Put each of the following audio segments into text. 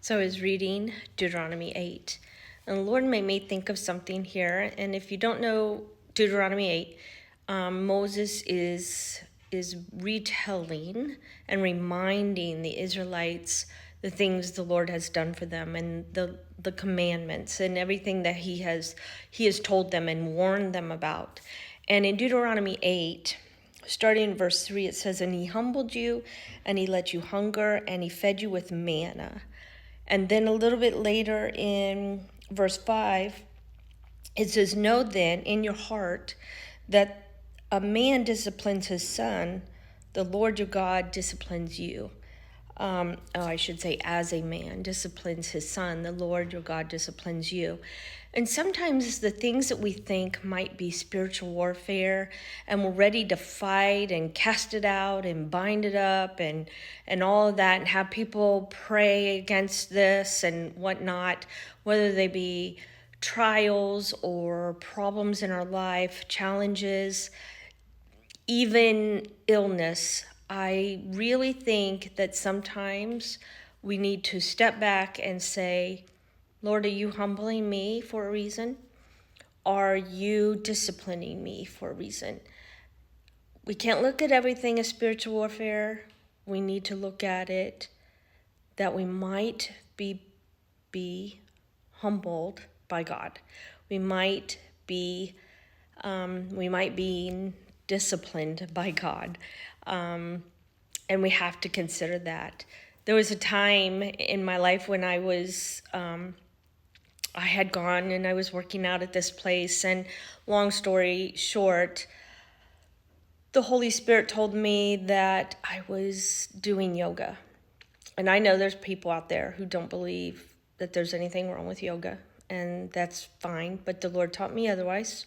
So I was reading Deuteronomy 8, and the Lord made me think of something here. And if you don't know Deuteronomy 8, Moses is retelling and reminding the Israelites the things the Lord has done for them and the commandments and everything that he has told them and warned them about. And in Deuteronomy 8, starting in verse 3, it says, "And he humbled you, and he let you hunger, and he fed you with manna." And then a little bit later in verse 5, it says, "Know then in your heart that a man disciplines his son, the Lord your God disciplines you." I should say, as a man disciplines his son, the Lord your God disciplines you. And sometimes the things that we think might be spiritual warfare, and we're ready to fight and cast it out and bind it up and all of that, and have people pray against this and whatnot, whether they be trials or problems in our life, challenges, even illness. I really think that sometimes we need to step back and say, "Lord, are you humbling me for a reason? Are you disciplining me for a reason?" We can't look at everything as spiritual warfare. We need to look at it that we might be humbled by God. We might be disciplined by God. And we have to consider that. There was a time in my life when I had gone and I was working out at this place, and long story short, the Holy Spirit told me that I was doing yoga. And I know there's people out there who don't believe that there's anything wrong with yoga, and that's fine, but the Lord taught me otherwise.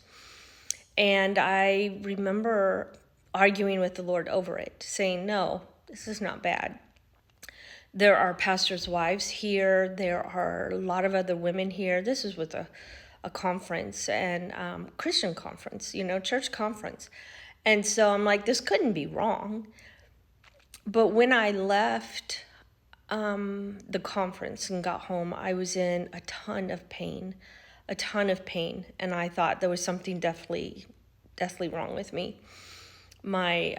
And I remember arguing with the Lord over it, saying, "No, this is not bad. There are pastors' wives here. There are a lot of other women here." This is with a conference, and Christian conference, church conference. And so I'm like, this couldn't be wrong. But when I left the conference and got home, I was in a ton of pain. And I thought there was something deathly wrong with me. My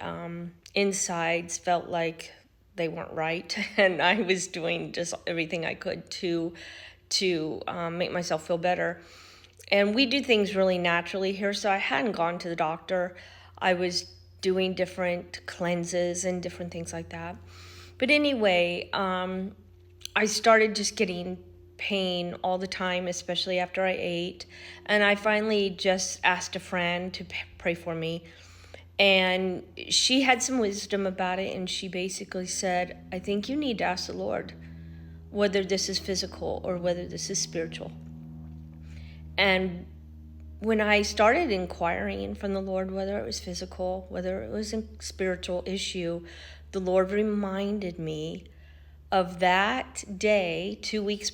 insides felt like they weren't right, and I was doing just everything I could to make myself feel better. And we do things really naturally here, so I hadn't gone to the doctor. I was doing different cleanses and different things like that. But anyway, I started just getting pain all the time, especially after I ate. And I finally just asked a friend to pray for me. And she had some wisdom about it, and she basically said, "I think you need to ask the Lord whether this is physical or whether this is spiritual." And when I started inquiring from the Lord whether it was physical, whether it was a spiritual issue, the Lord reminded me of that day 2 weeks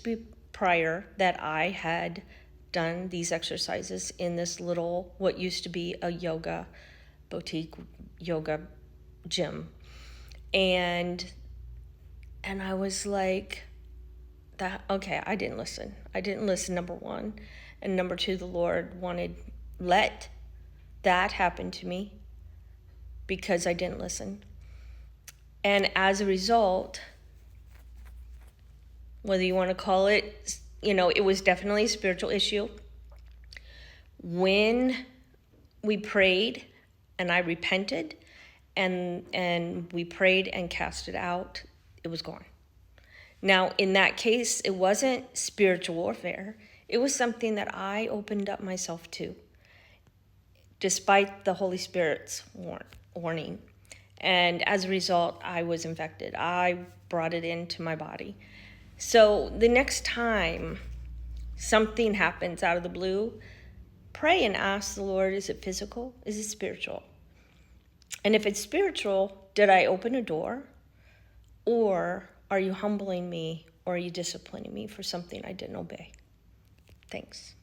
prior that I had done these exercises in this little, what used to be a yoga boutique yoga gym. And I was like, that, okay, I didn't listen. Number one. And number two, the Lord let that happen to me because I didn't listen. And as a result, whether you want to call it, it was definitely a spiritual issue. When we prayed and I repented and we prayed and cast it out, it was gone. Now, in that case, it wasn't spiritual warfare. It was something that I opened up myself to, despite the Holy Spirit's warning. And as a result, I was infected. I brought it into my body. So the next time something happens out of the blue, pray and ask the Lord, is it physical? Is it spiritual? And if it's spiritual, did I open a door? Or are you humbling me, or are you disciplining me for something I didn't obey? Thanks.